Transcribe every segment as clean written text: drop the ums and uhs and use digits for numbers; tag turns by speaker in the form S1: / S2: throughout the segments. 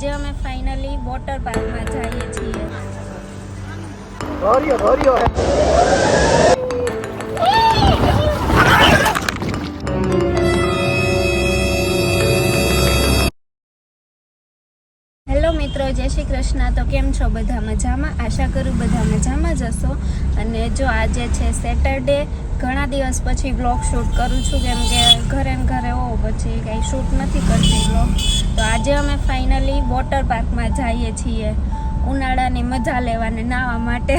S1: આજે અમે finally water પાર્કમાં જઈએ છીએ. હેલો મિત્રો, જય શ્રી કૃષ્ણ. તો કેમ છો બધા? મજામાં? આશા કરું બધા મજામાં જ હશો. અને જો આજે છે સેટરડે, ઘણા દિવસ પછી વ્લોગ શૂટ કરું છું કેમ કે ઘરે ને ઘરે પછી કંઈ શૂટ નથી કરતી વ્લોગ. તો આજે અમે ફાઇનલી વોટર પાર્કમાં જઈએ છીએ ઉનાળાની મજા લેવાને, નાહવા માટે.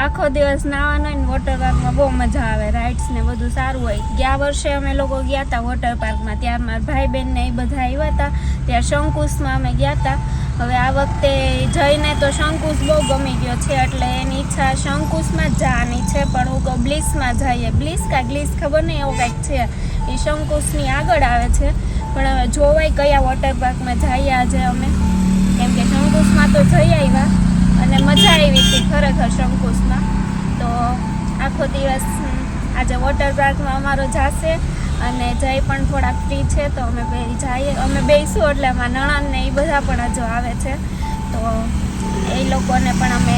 S1: આખો દિવસ નાહવાનો હોય ને વોટર પાર્કમાં બહુ મજા આવે, રાઇડ્સ ને બધું સારું હોય. ગયા વર્ષે અમે લોકો ગયા હતા વોટર પાર્કમાં, ત્યારે મારા ભાઈ બહેન ને એ બધા આવ્યા હતા, ત્યાં શંકુશમાં અમે ગયા હતા. હવે આ વખતે જઈને તો શંકુશ બહુ ગમી ગયો છે, એટલે એની ઈચ્છા શંકુશમાં જ જવાની છે. પણ હું કહું બ્લિસમાં જઈએ, બ્લિસ કા ગ્લિસ ખબર નહીં, એવું કંઈક છે. એ શંકુશની આગળ આવે છે, પણ હવે જોવાય કયા વોટર પાર્કમાં જઈએ આજે અમે, કેમ કે શંકુશમાં તો જઈ આવ્યા અને મજા આવી હતી ખરેખર શંકુશમાં. તો આખો દિવસ આજે વોટર પાર્કમાં અમારો જશે અને જય પણ થોડાક ફ્રી છે, તો અમે બે જઈએ, અમે બેસીશું. એટલે અમારા નણંદ ને એ બધા પણ હજુ આવે છે, તો એ લોકોને પણ અમે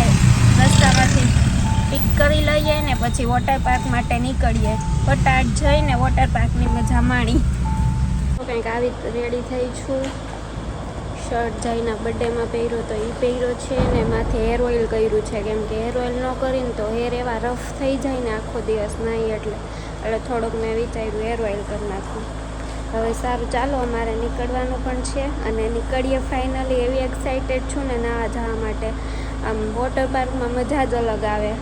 S1: રસ્તામાંથી પિક કરી લઈએ ને પછી વોટર પાર્ક માટે નીકળીએ. ફટાટ જઈને વોટર પાર્કની મજા માણી. કંઈક આવી રેડી થઈ છું. શર્ટ જઈના બર્થડેમાં પહેર્યો તો એ પહેર્યો છે ને માથે હેર ઓઇલ કર્યું છે, કેમ કે હેર ઓઇલ ન કરીને તો હેર એવા રફ થઈ જાય ને આખો દિવસ નહીં, એટલે થોડુંક મેં વિચાર્યું હેર ઓઇલ કરી નાખું. હવે સારું, ચાલો અમારે નીકળવાનું પણ છે અને નીકળીએ ફાઇનલી. એવી એક્સાઇટેડ છું ને નાવા જવા માટે. આમ વોટર પાર્કમાં મજા જ અલગ આવે,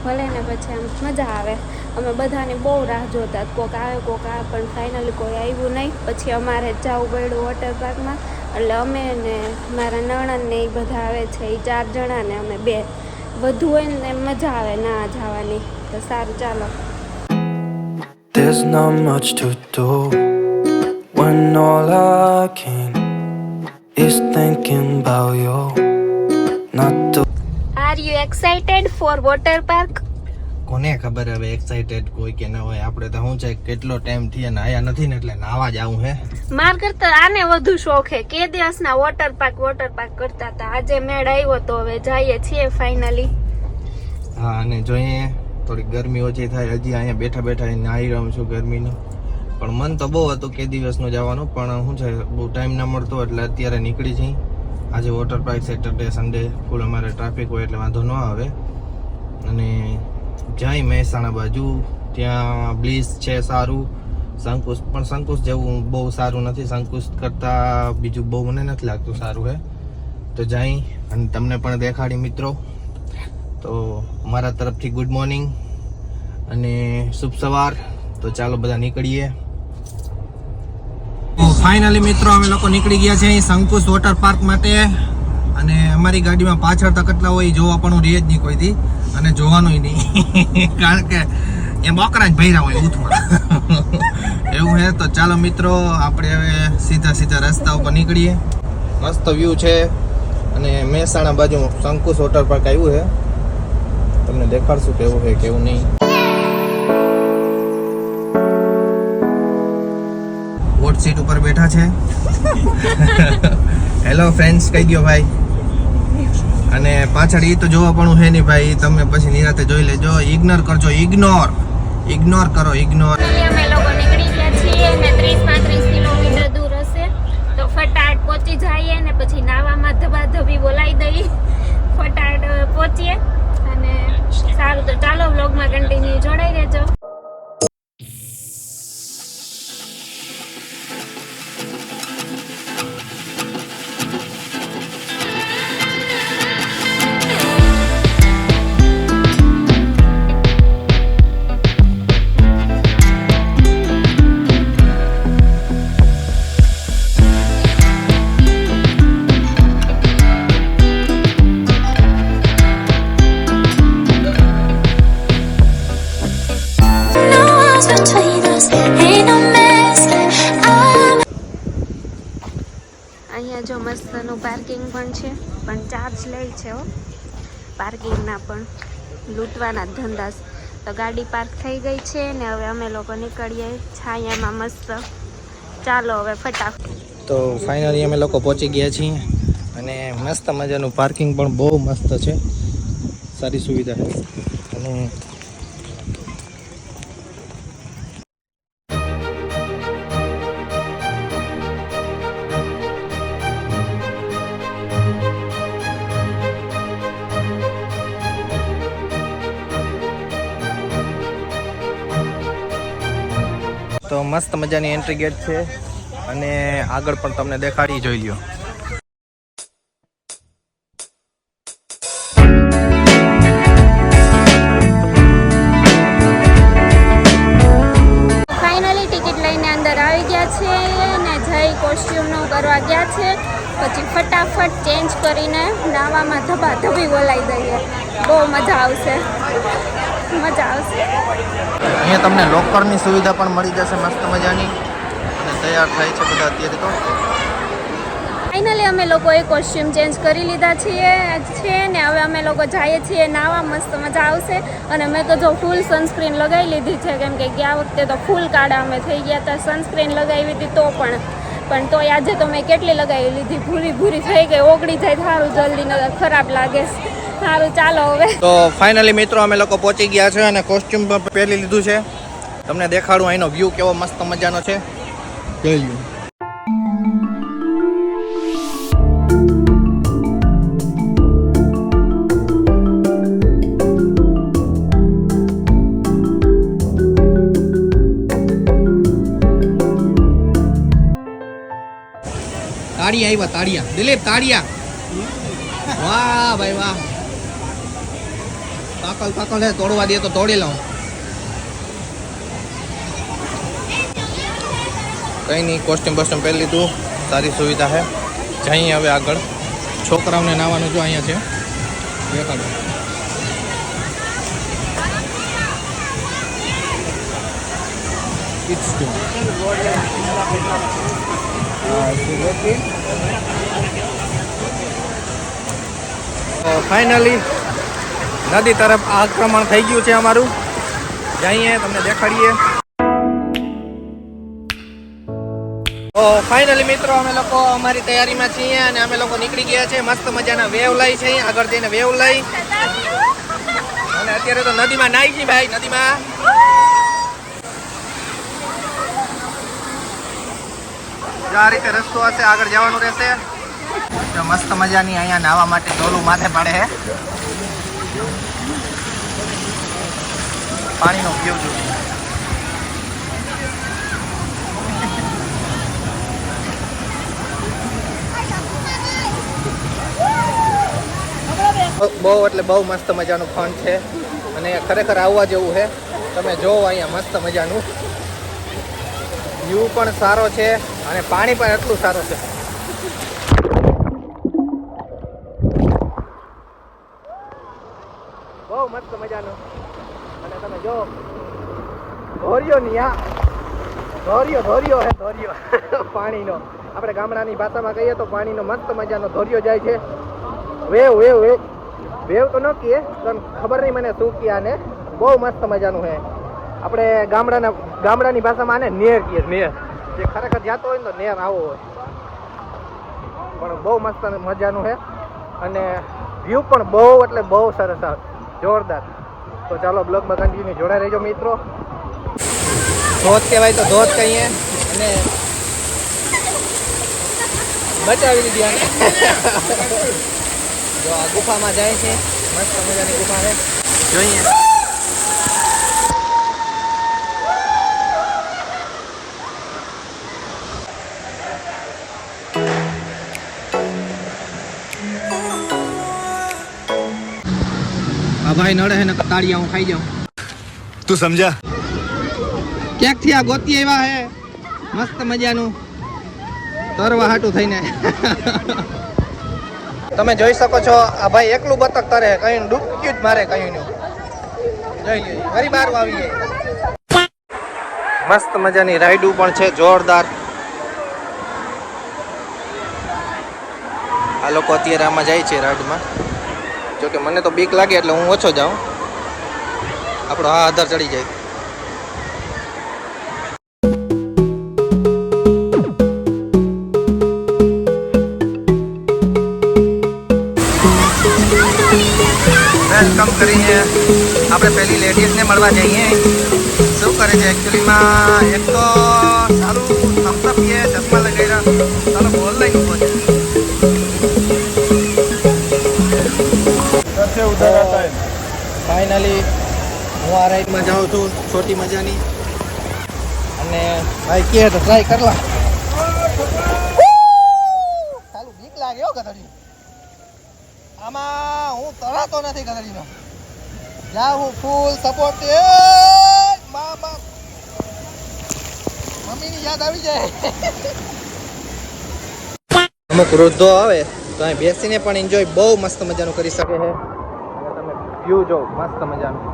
S1: ભલે ને પછી આમ મજા આવે. અમે બધાની બહુ રાહ જોતા, કોક આવે પણ ફાઇનલી કોઈ આવ્યું નહીં. પછી અમારે જવું પડ્યું વોટર પાર્કમાં, એટલે અમે ને મારા નણંદ ને એ બધા આવે છે, એ 4 જણા ને અમે 2. વધુ હોય ને મજા આવે ના જવાની. તો સારું, ચાલો.
S2: There's not much to do when all I can is thinking about you. Not to.
S1: Are you excited for water park?
S3: કોને ખબર હવે એક્સાઇટેડ કોઈ કે ના હોય. આપણે તો શું છે કેટલો ટાઈમ થી નાયા નથી ને, એટલે નાવા જ આવું હે.
S1: માર કરતા આને વધુ શોખ હે. કે દિવસના વોટર પાર્ક કરતા હતા, આજે મેળ આવ્યો તો હવે જઈએ છીએ ફાઇનલી.
S3: હા, અને જોઈએ થોડી ગરમી ઓછી થાય. હજી અહીંયા બેઠા બેઠા નાહી રહ્યો છું ગરમીની, પણ મન તો બહુ હતું કે દિવસનું જવાનું, પણ શું છે બહુ ટાઈમ ના મળતો, એટલે અત્યારે નીકળી જઈ. આજે વોટર પાર્ક સેટરડે સન્ડે ફૂલ અમારે ટ્રાફિક હોય એટલે વાંધો ન આવે. અને જાય મહેસાણા બાજુ, ત્યાં બ્લિસ છે સારું. શંકુશ પણ શંકુશ જેવું બહુ સારું નથી, શંકુશ કરતાં બીજું બહુ મને નથી લાગતું સારું હે. તો જાય અને તમને પણ દેખાડી મિત્રો. તો મારા તરફથી ગુડ મોર્નિંગ અને શુભ સવાર. તો ચાલો બધા નીકળીએ. ફાઇનલી મિત્રો અમે લોકો નીકળી ગયા છે શંકુશ વોટર પાર્ક માટે. અને અમારી ગાડીમાં પાછળ તો કેટલા હોય જોવા પણ રહે જ નહીં કોઈથી, અને જોવાનું નહીં કારણ કે એ બકરા જ ભર્યા હોય ઉથમાં એવું હે. તો ચાલો મિત્રો, આપણે હવે સીધા રસ્તા ઉપર નીકળીએ. મસ્ત વ્યૂ છે અને મહેસાણા બાજુ શંકુશ વોટર પાર્ક આવ્યું છે. તમને દેખાડશું કેવું છે કેવું નહીં. વોટ સીટ ઉપર બેઠા છે. હેલો ફ્રેન્ડ્સ કહી દો ભાઈ. અને પાછળ એ તો જોવા પણ હે નહીં ભાઈ, તમે પછી નિરાતે જોઈ લેજો. ઇગ્નોર કરજો, ઇગ્નોર કરો.
S1: અમે લોકો નીકળી ગયા છીએ ને 30-35 કિલોમીટર દૂર હશે, તો ફટાટ પહોંચી જઈએ ને પછી નાવામાં ધબાધબી બોલાવી દઈ, ફટાટ પહોંચીએ. અને સારું, તો ચાલો વ્લોગમાં કન્ટિન્યુ જોડાઈ રહેજો. અહીંયા જો મસ્તનું પાર્કિંગ પણ છે, પણ ચાર્જ લે છે પાર્કિંગના પણ, લૂંટવાના ધંધા. તો ગાડી પાર્ક થઈ ગઈ છે ને હવે અમે લોકો નીકળીએ છાયામાં મસ્ત. ચાલો હવે ફટાફટ.
S3: તો ફાઇનલી અમે લોકો પહોંચી ગયા છીએ અને મસ્ત મજાનું પાર્કિંગ પણ બહુ મસ્ત છે, સારી સુવિધા છે. અને તો મસ્ત મજાની એન્ટ્રી ગેટ છે અને આગળ પણ તમને દેખાડી, જોઈ લ્યો.
S1: ફાઇનલી ટિકિટ લઈને અંદર આવી ગયા છે ને જઈ કોસ્ટ્યુમનું કરવા ગયા છે. પછી ફટાફટ ચેન્જ કરીને નાવામાં ધબાધબી બોલાવી દઈએ. બહુ મજા આવશે, મજા આવશે.
S3: અહીંયા તમને લોકરની સુવિધા પણ મળી જશે મસ્ત મજાની, અને તૈયાર થાય છે બધા અત્યારે. તો
S1: ફાઇનલી અમે લોકોએ કોસ્ટ્યુમ ચેન્જ કરી લીધા છે ને હવે અમે લોકો જઈએ છીએ નાવા. મસ્ત મજા આવશે. અને મેં તો જો ફૂલ સનસ્ક્રીન લગાવી લીધી છે, કેમ કે ગયા વખતે તો ફૂલ કાળા અમે થઈ ગયા હતા. સનસ્ક્રીન લગાવી હતી તો પણ તોય આજે તો મેં કેટલી લગાવી લીધી, ભૂરી ભૂરી થઈ ગઈ. ઓગળી જાય સારું જલ્દી, ન ખરાબ લાગે. સારું, ચાલો હવે.
S3: તો ફાઇનલી મિત્રો અમે લોકો પહોંચી ગયા છે અને કોસ્ટ્યુમ પણ પહેરી લીધું છે. તમને દેખાડું અહીંનો વ્યૂ કેવો મસ્ત મજાનો છે, જોઈ લ્યો. તાળિયા આવ્યા, તાળિયા. દિલીપ, તાળિયા. વાહ ભાઈ વાહ. પાકલ હે, તોડવા દે તો તોડી લઉં. કંઈ નહીં, કોસ્ટ્યુમ બોસ્ટ્યુમ પહેરી લીધું, સારી સુવિધા છે. જઈએ હવે આગળ. છોકરાઓને નાવાનું જો અહીંયા છે, દેખાડો. ફાઇનલી નદી તરફ આક્રમણ થઈ ગયું છે અમારું. જઈએ, તમને દેખાડીએ. તો ફાઇનલી મિત્રો અમે લોકો અમારી તૈયારીમાં છીએ અને અમે લોકો નીકળી ગયા છે. મસ્ત મજાના વેવ લઈ છે, આગળ જઈને વેવ લઈ. અને અત્યારે તો નદીમાં નાઈ છે ભાઈ, નદીમાં. આ રીતે રસ્તો હશે, આગળ જવાનું રહેશે. તો મસ્ત મજાની અહીંયા નાહવા માટે ડોલું માથે પાડે છે. પાણીનો ઉપયોગ જોઈએ. બહુ એટલે બહુ મસ્ત મજાનું ફન છે અને ખરેખર આવવા જેવું છે. તમે જોવો અહીંયા મસ્ત મજાનું વ્યૂ પણ સારો છે અને પાણી પણ એટલું સારું છે. બહુ મસ્ત મજાનું. અને તમે જો ધોરિયો ની આ ધોરિયો હે પાણીનો. આપણે ગામડાની ભાષામાં કહીએ તો પાણીનો મસ્ત મજાનો ધોરિયો જાય છે. વેવ તો ન કહીએ, પણ ખબર નહીં મને શું કહે આને. બહુ મસ્ત મજાનું છે. આપણે ગામડાની ભાષામાં આને નેર કહીએ, નેર. જે ખરેખર જાતો હોય ને તો નેર આવો હોય. પણ બહુ મસ્ત મજાનું છે અને વ્યૂ પણ બહુ એટલે બહુ સરસ આવે, જોરદાર. તો ચાલો બ્લોગમાં કન્ટિન્યુ જોડાઈ રહેજો મિત્રો. ધોધ કહેવાય તો ધોધ કહીએ અને બચાવી લીધી આને. જો આ ગુફામાં જાય છે, મસ્ત મજાની ગુફા છે, જોઈએ. આ ભાઈ નડે છે ને તાળિયા હું ખાઈ જાઉં.
S4: તું સમજા?
S3: ક્યાંક થી આ ગોતી આવ્યા હે મસ્ત મજાનું તરવા હાટું થઈને. તમે જોઈ શકો છો આ ભાઈ એકલું બતક તરે, કઈ ડૂબક્યું જ મારે કઈ નું. જોઈ લ્યો, ફરી બાર આવી જાય. મસ્ત મજાની રાઈડું પણ છે, જોરદાર. આ લોકો અત્યારે આમાં જાય છે રાઈડમાં. જોકે મને તો બીક લાગે એટલે હું ઓછો જાઉં. આપણો આ આધાર ચડી જાય. કરીને આપણે પેલી લેડીઝને મળવા જઈએ. શું કરે છે એકચ્યુઅલીમાં? એક તો સારું થમ્સઅપ પીએ, ચશ્મા લગાવ્યા, ચાલો બોલ લઈને ઊભો છે. ફાઇનલી હું આ રાઈડમાં જાઉં છું, છોટી મજાની. અને ભાઈ કે તો ટ્રાય કરલા. ચાલુ બીક લાગે હો ગધડી. આમાં હું તરાતો નથી ગધડીનો. જ્યાં હું ફૂલ સપોર્ટ છે. મમ્મીની યાદ આવી જાય. અમુક વૃદ્ધો આવે તો અહીં બેસીને પણ એન્જોય બહુ મસ્ત મજાનું કરી શકે છે. તમે વ્યૂ જો મસ્ત મજાનું.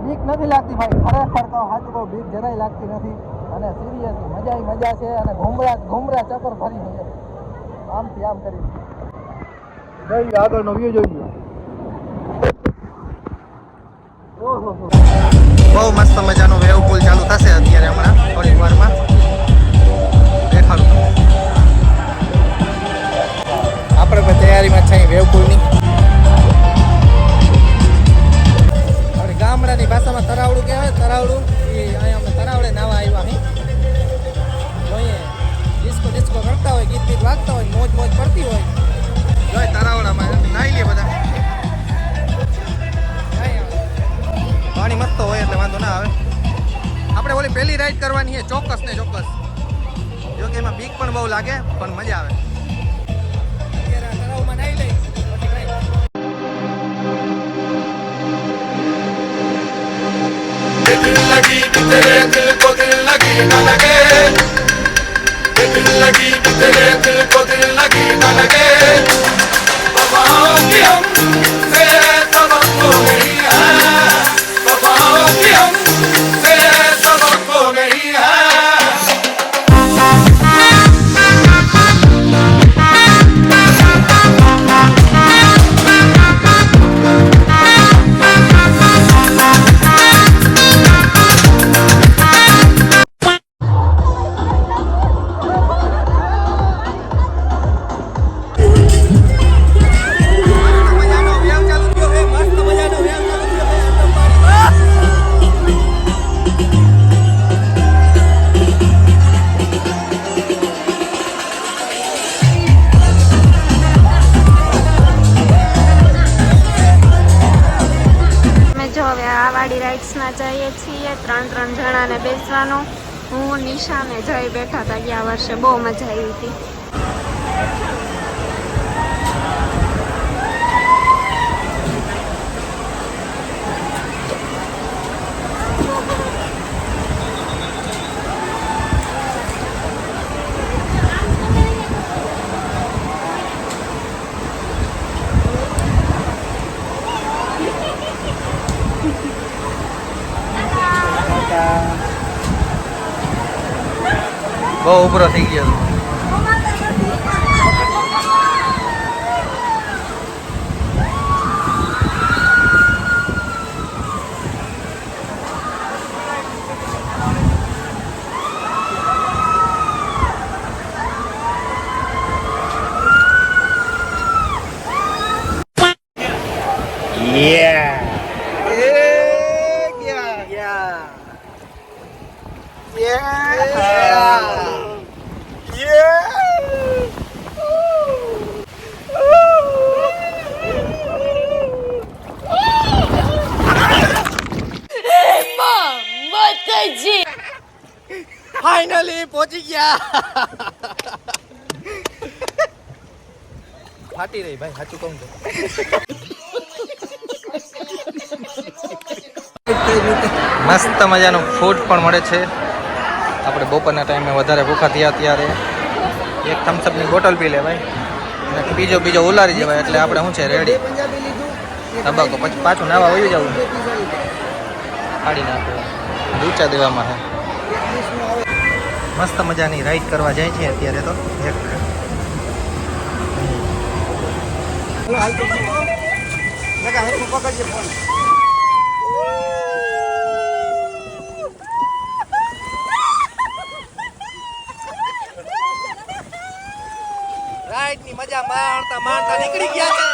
S3: બીક નથી લાગતી ભાઈ, ખરેખર તો સાચું કહું, બીક જરાય લાગતી નથી. અને સિરિયસલી મજા છે. અને ઘુમરા ચક્કર ફરી છે આમથી આમ કરી. જોઈ આગળનો વ્યૂ જોઈ લો. બહુ મસ્ત મજાનો વેવ પુલ ચાલુ થશે અત્યારે, હમણાં થોડીક વારમાં દેખાડું. આપણે પણ તૈયારીમાં છે વેવ પુલની. ગામડાની ભાષામાં તરાવડું કહેવાય. તરાવડું એ અહીંયા અમે તરાવડે નાવા આવ્યા અહીં. જોઈએ ડિસ્કો કરતા હોય, ગીત વાગતા હોય, મોજ પડતી હોય. જોઈએ તરાવડામાં નાહી લે બધા. પાણી મસ્ત હોય એટલે વાંધો ના આવે. આપણે ઓલી પહેલી રાઈડ કરવાની છે, ચોક્કસ ને ચોક્કસ. જો કે એમાં બીક પણ બહુ લાગે, પણ મજા આવે. અત્યારે તરાવમાં નાહી લઈ પછી
S5: दिल लगी कि तेरे दिल को दिल लगी न लगे, दिल लगी कि तेरे दिल को दिल लगी न लगे. वफाओं की हमसे सबक खो गई है, वफाओं की हमसे सबक खो गई है.
S1: રાઇડ્સમાં જઈએ છીએ. 3 જણાને બેસવાનું. હું નિશા ને જઈ બેઠા હતા ગયા વર્ષે, બહુ મજા આવી હતી.
S3: બહુ ઉભરો થઈ ગયો. ફાઇનલી પહોંચી ગયા. ફાટી રહી ભાઈ, સાચું કહું તો. મસ્ત મજાનું ફૂડ પણ મળે છે. આપણે બપોરના ટાઈમે વધારે ભૂખા થયા ત્યારે એક થમ્સઅપની બોટલ પી લે ભાઈ, અને બીજો ઉલારી જવાય. એટલે આપણે શું છે રેડી તબાકો. પછી પાછું નાવા વયું જવું, કાઢી નાખવું, ઊંચા દેવામાં છે. મસ્ત મજાની રાઈડ કરવા જાય છે અત્યારે તો એક રાઈડ ની મજા માણતા માણતા નીકળી ગયા છે.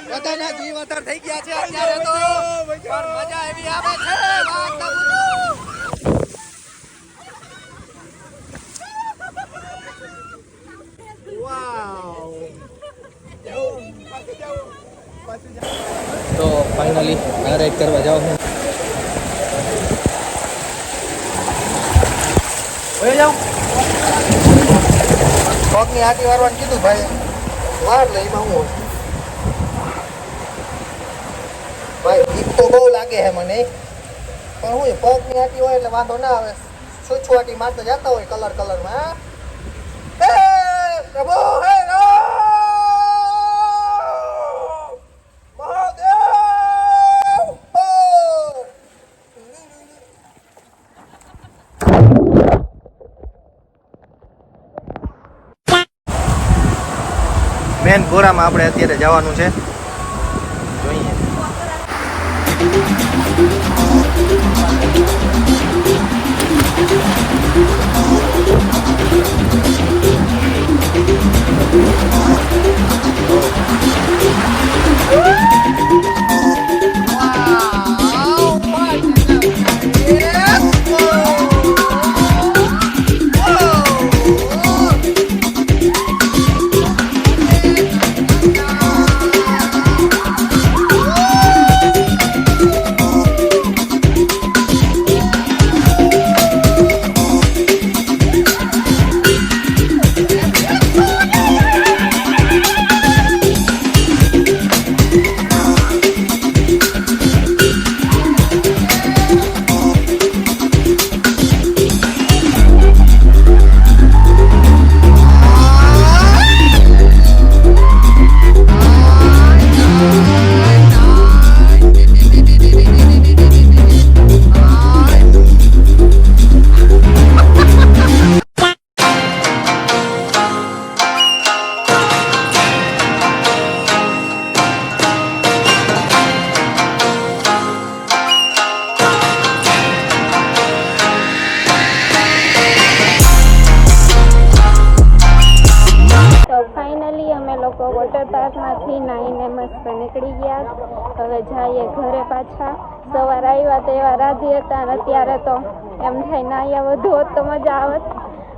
S3: બધાના જીવ અધર થઈ ગયા છે અત્યારે તો પણ મજા એવી આવે છે વાગતા તો ફાઇનલી આ રાઈડ કરવા જાવ હું પગની આટી વારવાનું કીધું ભાઈ વાર લે એમાં હું ભાઈ બીક તો બહુ લાગે છે મને પણ હું પગની આટી હોય એટલે વાંધો ના આવે છૂછવાટી મારતા જતા હોય કલરમાં હે પ્રભુ હે મેન ગોરામાં આપણે અત્યારે જવાનું છે જોઈએ
S1: વોટર પાર્કમાંથી નાહીને મસ્ત નીકળી ગયા. હવે જઈએ ઘરે પાછા. સવાર આવ્યા તો એવા રાજી હતા અને અત્યારે તો એમ થાય નાહ્યા વધુ હોત તો મજા આવત.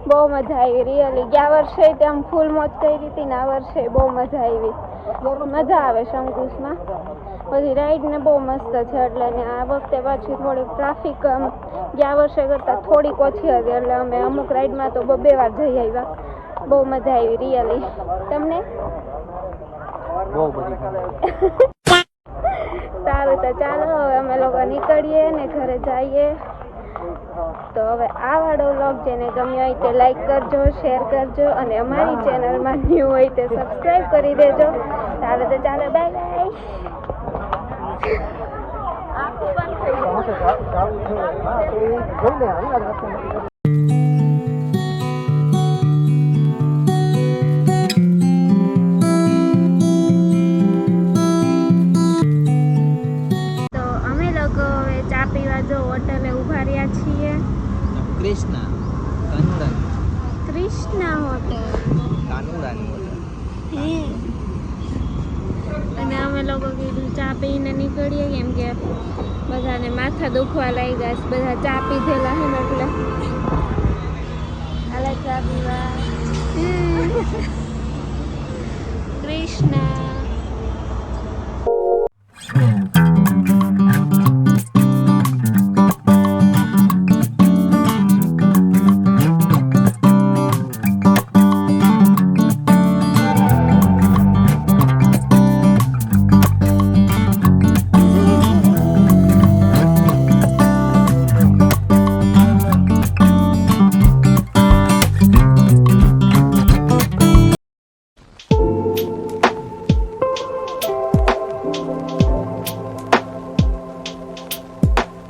S1: બહુ મજા આવી રિયલી. ગયા વર્ષે તેમ ફૂલ મોજ કરી હતી ને આ વર્ષે બહુ મજા આવી. મજા આવે શંકુશમાં. બધી રાઈડને બહુ મસ્ત છે એટલે ને આ વખતે પાછી થોડીક ટ્રાફિક ગયા વર્ષે કરતાં થોડીક ઓછી હતી એટલે અમે અમુક રાઈડમાં તો બે વાર જઈ આવ્યા. બહુ મજા આવી રિયલી. તમને?
S3: બહુ બધી
S1: સારું તો ચાલો હવે અમે લોકો નીકળીએ ને ઘરે જઈએ. તો હવે આ વાળો વ્લોગ જેને ગમ્યો હોય તે લાઈક કરજો, શેર કરજો અને અમારી ચેનલમાં ન્યૂ હોય તે સબસ્ક્રાઈબ કરી દેજો. સારું તો ચાલો બાય બાય. હોટલે ઉભા રહ્યા છીએ.
S3: કૃષ્ણા
S1: હોટલ
S3: કાનુડાની હોટલ.
S1: અને અમે લોકો કીધું ચા પીને નીકળીએ કેમ કે બધાને માથા દુખવા લાગ્યા છે. બધા ચા પીધેલા છે ને એટલે હાલે ચા પીવા. કૃષ્ણા